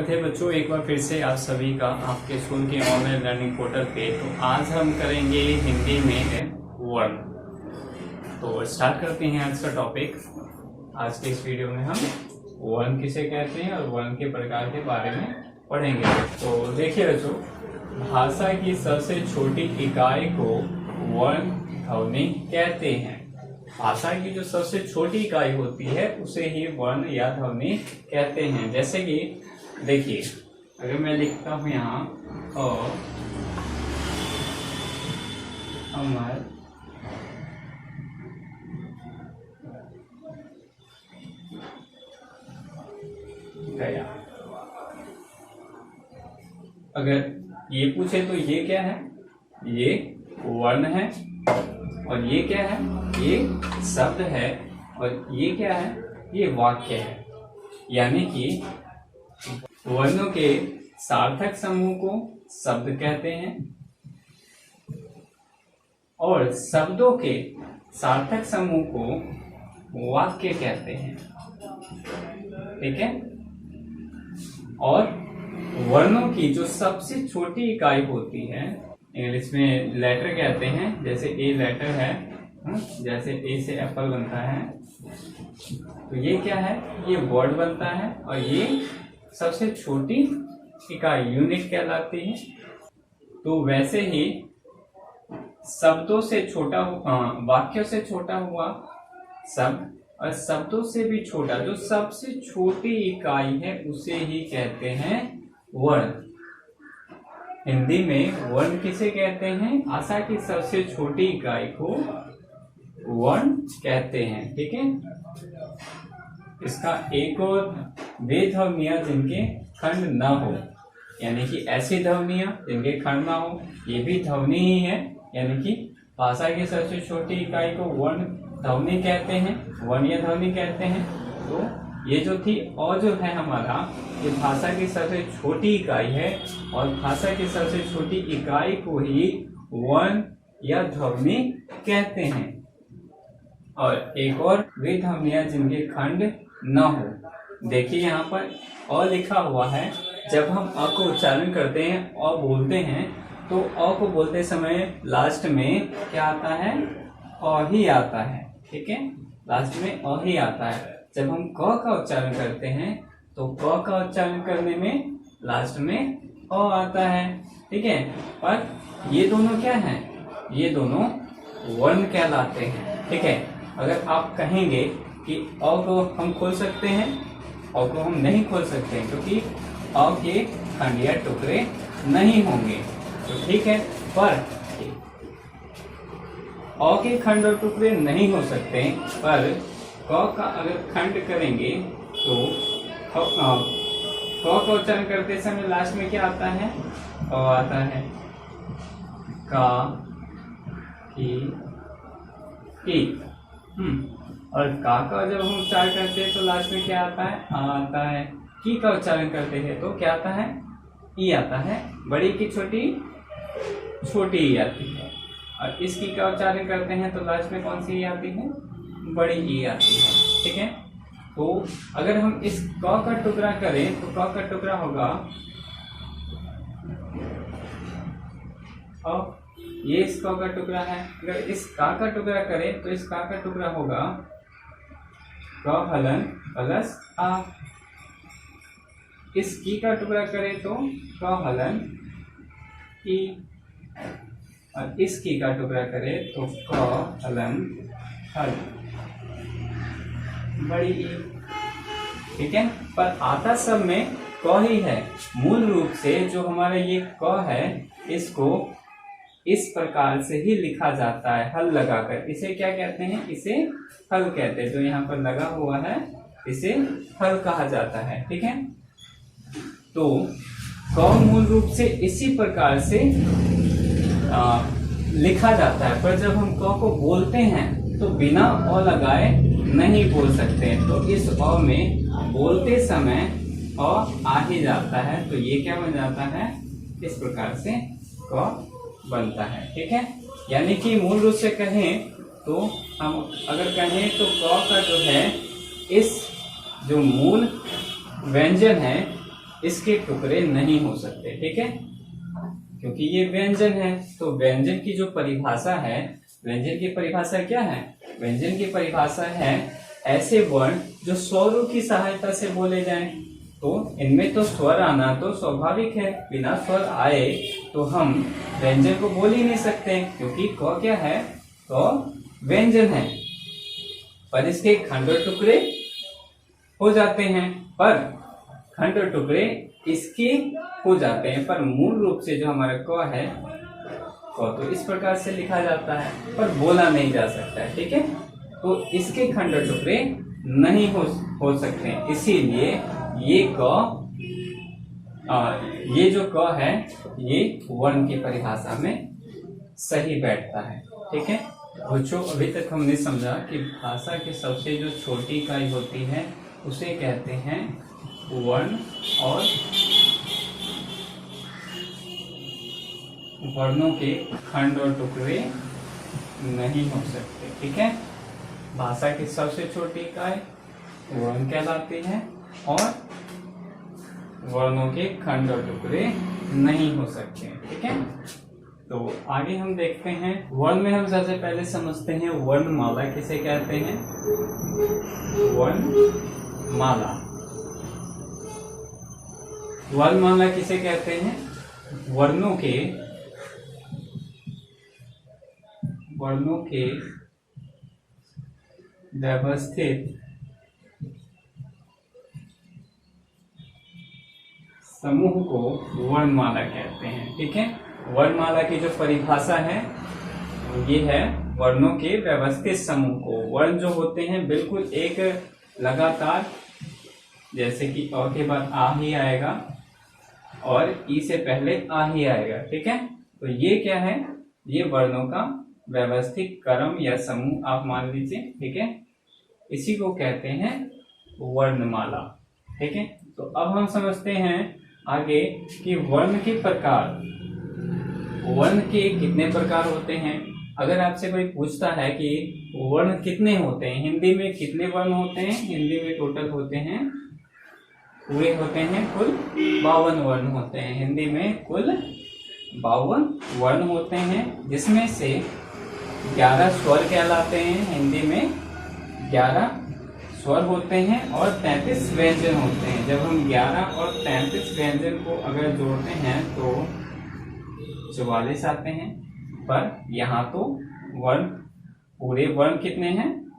स्वागत है बच्चों, एक बार फिर से आप सभी का आपके स्कूल के ऑनलाइन लर्निंग पोर्टल पे। तो आज हम करेंगे हिंदी में वर्ण। तो स्टार्ट करते हैं आज का टॉपिक। आज के इस वीडियो में हम वर्ण किसे कहते हैं और वर्ण के प्रकार के बारे में पढ़ेंगे। तो देखिए बच्चों, भाषा की सबसे छोटी इकाई को वर्ण ध्वनि कहते हैं। भाषा की जो सबसे छोटी इकाई होती है उसे ही वर्ण या ध्वनि कहते हैं। जैसे कि देखिए, अगर मैं लिखता हूं यहाँ अमर गया, अगर ये पूछे तो ये क्या है? ये वर्ण है। और ये क्या है? ये शब्द है। और ये क्या है? ये वाक्य है। यानी कि वर्णों के सार्थक समूह को शब्द कहते हैं और शब्दों के सार्थक समूह को वाक्य कहते हैं। ठीक है। और वर्णों की जो सबसे छोटी इकाई होती है, इंग्लिश में लेटर कहते हैं। जैसे ए लेटर है, जैसे ए से एप्पल बनता है, तो ये क्या है? ये वर्ड बनता है। और ये सबसे छोटी इकाई यूनिट कहलाती है। तो वैसे ही शब्दों से छोटा वाक्यों से छोटा हुआ शब्द और शब्दों से भी छोटा जो सबसे छोटी इकाई है उसे ही कहते हैं वर्ण। हिंदी में वर्ण किसे कहते हैं? भाषा की सबसे छोटी इकाई को वर्ण कहते हैं। ठीक है। इसका एक और वे ध्वनियां जिनके खंड न हो, यानी कि ऐसी ध्वनियां जिनके खंड ना हो, ये भी ध्वनि ही है। यानी कि भाषा की सबसे छोटी इकाई को वर्ण ध्वनि कहते हैं, वर्ण या ध्वनि कहते हैं। तो ये जो थी और जो है हमारा, ये भाषा की सबसे छोटी इकाई है और भाषा की सबसे छोटी इकाई को ही वर्ण या ध्वनि कहते हैं। और एक और वे ध्वनियां जिनके खंड न हो। देखिए यहाँ पर अ लिखा हुआ है। जब हम अ को उच्चारण करते हैं और बोलते हैं तो अ को बोलते समय लास्ट में क्या आता है? अ ही आता है। ठीक है, लास्ट में अ ही आता है। जब हम क का उच्चारण करते हैं तो क का उच्चारण करने में लास्ट में अ आता है। ठीक है, पर ये दोनों क्या हैं? ये दोनों वर्ण कहलाते हैं। ठीक है। अगर आप कहेंगे कि अ को हम खोल सकते हैं, अ को हम नहीं खोल सकते हैं क्योंकि अ के खंड या टुकड़े नहीं होंगे। तो ठीक है, पर अ के खंड और टुकड़े नहीं हो सकते, पर क का अगर खंड करेंगे तो क का उच्चारण करते समय लास्ट में क्या आता है? अ आता है। का, की, और का जब हम उच्चारण करते हैं तो लास्ट में क्या आता है? आ आता है। की का उच्चारण करते हैं तो क्या आता है? ई आता है। बड़ी की छोटी, छोटी ई आती है। और इस की का उच्चारण करते हैं तो लास्ट में कौन सी ई आती है? बड़ी ई आती है। ठीक है। तो अगर हम इस क का टुकड़ा करें तो क का टुकड़ा होगा, और ये इस क का टुकड़ा है। अगर इस का टुकड़ा करें तो इस का टुकड़ा होगा क हलन प्लस आ। इस की का टुकड़ा करें तो क हलन ई। और इस की का टुकड़ा करें तो क हलन हल बड़ी ई। ठीक है, पर आता सब में क ही है। मूल रूप से जो हमारा ये क है, इसको इस प्रकार से ही लिखा जाता है, हल लगाकर। इसे क्या कहते हैं? इसे हल कहते हैं। जो यहाँ पर लगा हुआ है इसे हल कहा जाता है। ठीक है। तो क मूल रूप से इसी प्रकार से लिखा जाता है, पर जब हम क को बोलते हैं तो बिना अ लगाए नहीं बोल सकते। तो इस अ में बोलते समय अ आ ही जाता है। तो ये क्या बन जाता है? इस प्रकार से क बनता है। ठीक है। यानी कि मूल रूप से कहें तो हम अगर कहें तो क का जो है, इस जो मूल व्यंजन है इसके टुकड़े नहीं हो सकते, ठीक है, क्योंकि ये व्यंजन है। तो व्यंजन की जो परिभाषा है, व्यंजन की परिभाषा क्या है? व्यंजन की परिभाषा है ऐसे वर्ण जो स्वरों की सहायता से बोले जाएं। तो इनमें तो स्वर आना तो स्वाभाविक है, बिना स्वर आए तो हम व्यंजन को बोल ही नहीं सकते, क्योंकि क क्या है? तो व्यंजन है। पर इसके खंड और टुकड़े हो जाते हैं, पर खंड और टुकड़े इसके हो जाते हैं, पर मूल रूप से जो हमारा क है, क तो इस प्रकार से लिखा जाता है, पर बोला नहीं जा सकता है, ठीक है। तो इसके खंड और टुकड़े नहीं हो सकते, इसीलिए ये ये जो क है ये वर्ण की परिभाषा में सही बैठता है, ठीक है। बच्चों, अभी तक हमने समझा कि भाषा की सबसे जो छोटी इकाई होती है उसे कहते हैं वर्ण, और वर्णों के खंड और टुकड़े नहीं हो सकते, ठीक है। भाषा की सबसे छोटी इकाई वर्ण कहलाती है, और वर्णों के खंड और टुकड़े नहीं हो सकते, ठीक है। तो आगे हम देखते हैं, वर्ण में हम सबसे पहले समझते हैं वर्णमाला किसे कहते हैं। वर्णमाला, वर्णमाला किसे कहते हैं? वर्णों के व्यवस्थित समूह को वर्णमाला कहते हैं, ठीक है। वर्णमाला की जो परिभाषा है ये है वर्णों के व्यवस्थित समूह को। वर्ण जो होते हैं बिल्कुल एक लगातार, जैसे कि अ के बाद आ ही आएगा और ई से पहले आ ही आएगा, ठीक है। तो ये क्या है? ये वर्णों का व्यवस्थित क्रम या समूह आप मान लीजिए, ठीक है। इसी को कहते हैं वर्णमाला, ठीक है। तो अब हम समझते हैं आगे कि वर्ण के प्रकार, वर्ण के कितने प्रकार होते हैं। अगर आपसे कोई पूछता है कि वर्ण कितने होते हैं, हिंदी में कितने वर्ण होते हैं, हिंदी में टोटल होते हैं, पूरे होते हैं कुल 52 वर्ण होते हैं। हिंदी में कुल 52 वर्ण होते हैं, जिसमें से 11 स्वर कहलाते हैं। हिंदी में 11 स्वर होते हैं और 33 व्यंजन होते हैं। जब हम 11 और 33 व्यंजन को अगर जोड़ते हैं तो 44 आते हैं। पर यहाँ तो वर्ण, पूरे वर्ण कितने हैं?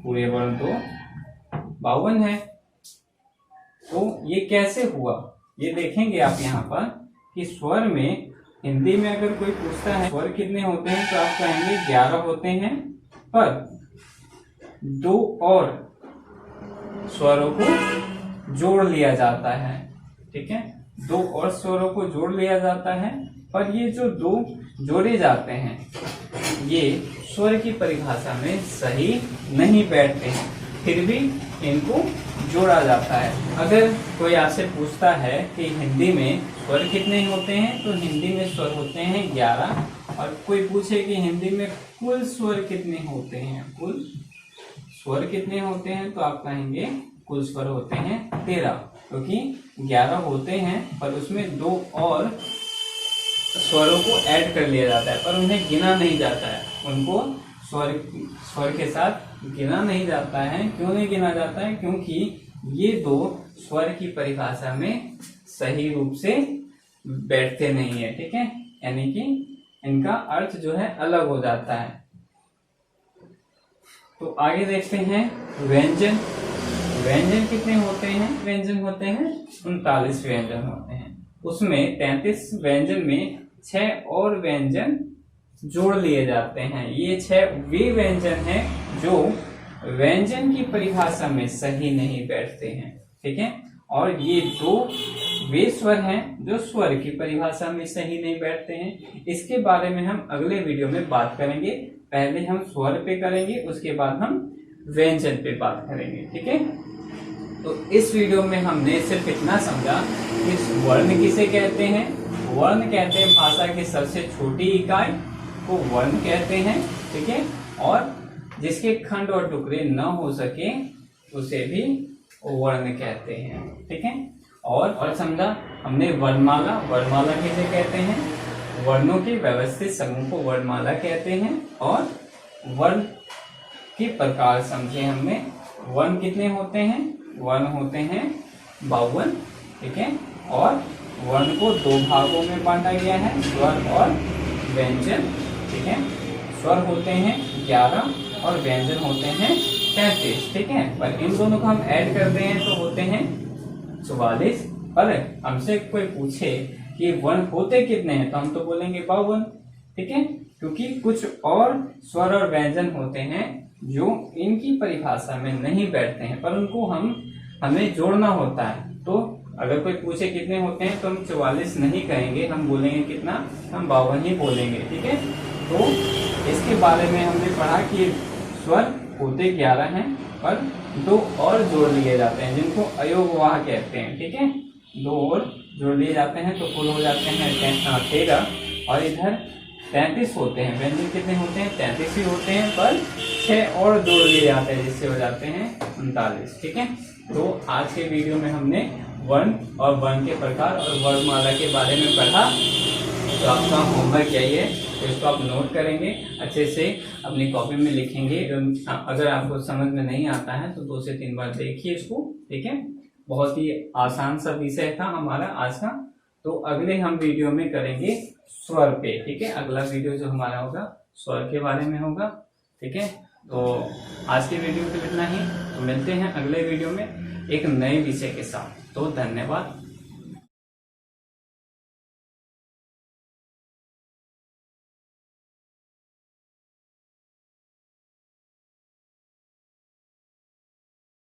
पूरे वर्ण तो 52 है। तो ये कैसे हुआ, ये देखेंगे आप यहाँ पर कि स्वर में, हिंदी में अगर कोई पूछता है स्वर कितने होते हैं तो आप कहेंगे 11 होते हैं, पर 2 और स्वरों को जोड़ लिया जाता है, ठीक है। 2 और स्वरों को जोड़ लिया जाता है, पर ये जो 2 जोड़े जाते हैं ये स्वर की परिभाषा में सही नहीं बैठते हैं, फिर भी इनको जोड़ा जाता है। अगर कोई आपसे पूछता है कि हिंदी में स्वर कितने होते हैं तो हिंदी में स्वर होते हैं 11, और कोई पूछे कि हिंदी में कुल स्वर कितने होते हैं, कुल स्वर कितने होते हैं, तो आप कहेंगे कुल स्वर होते हैं 13, क्योंकि 11 होते हैं पर उसमें 2 और स्वरों को ऐड कर लिया जाता है, पर उन्हें गिना नहीं जाता है, उनको स्वर के साथ गिना नहीं जाता है। क्यों नहीं गिना जाता है? क्योंकि ये 2 स्वर की परिभाषा में सही रूप से बैठते नहीं है, ठीक है, यानी कि इनका अर्थ जो है अलग हो जाता है। तो आगे देखते हैं व्यंजन। व्यंजन कितने होते हैं? व्यंजन होते हैं 39 व्यंजन होते हैं। उसमें 33 व्यंजन में 6 और व्यंजन जोड़ लिए जाते हैं। ये 6 वे व्यंजन हैं जो व्यंजन की परिभाषा में सही नहीं बैठते हैं, ठीक है। और ये 2 वे स्वर हैं जो स्वर की परिभाषा में सही नहीं बैठते हैं। इसके बारे में हम अगले वीडियो में बात करेंगे। पहले हम स्वर पे करेंगे, उसके बाद हम व्यंजन पे बात करेंगे, ठीक है। तो इस वीडियो में हमने सिर्फ इतना समझा कि वर्ण किसे कहते हैं। वर्ण कहते हैं भाषा की सबसे छोटी इकाई को वर्ण कहते हैं, ठीक है। और जिसके खंड और टुकड़े न हो सके उसे भी वर्ण कहते हैं, ठीक है। और समझा हमने वर्णमाला। वर्णमाला किसे कहते हैं? वर्णों के व्यवस्थित समूह को वर्णमाला कहते हैं। और वर्ण के प्रकार समझे हमने। वर्ण कितने होते हैं? वर्ण होते हैं 52, ठीक है। और वर्ण को दो भागों में बांटा गया है, स्वर और व्यंजन, ठीक है। स्वर होते हैं 11 और व्यंजन होते हैं 33, ठीक है। पर इन दोनों को हम ऐड करते हैं तो होते हैं 44। पर हमसे कोई पूछे कि वर्ण होते कितने हैं तो हम तो बोलेंगे 52, ठीक है। क्योंकि कुछ और स्वर और व्यंजन होते हैं जो इनकी परिभाषा में नहीं बैठते हैं, पर उनको हमें जोड़ना होता है। तो अगर कोई पूछे कितने होते हैं तो हम 44 नहीं कहेंगे, हम बोलेंगे कितना? हम 52 ही बोलेंगे, ठीक है। तो इसके बारे में हमने पढ़ा कि स्वर होते 11 हैं, पर दो और जोड़ लिए जाते हैं जिनको अयोगवाह कहते हैं, ठीक है। दो और जोड़ लिए जाते हैं तो कुल हो जाते हैं 13। और इधर 33 होते हैं। व्यंजन कितने होते हैं? 33 ही होते हैं, पर 6 और जोड़ लिए जाते हैं जिससे हो जाते हैं 39, ठीक है। तो आज के वीडियो में हमने वर्ण और वर्ण के प्रकार और वर्णमाला के बारे में पढ़ा। तो आपका होमवर्क यही है, तो इसको आप नोट करेंगे, अच्छे से अपनी कॉपी में लिखेंगे। अगर आपको समझ में नहीं आता है तो 2 से 3 बार देखिए इसको, ठीक है। बहुत ही आसान सा विषय था हमारा आज का। तो अगले हम वीडियो में करेंगे स्वर पे, ठीक है। अगला वीडियो जो हमारा होगा स्वर के बारे में होगा, ठीक है। तो आज के वीडियो के इतना ही। तो मिलते हैं अगले वीडियो में एक नए विषय के साथ। तो धन्यवाद।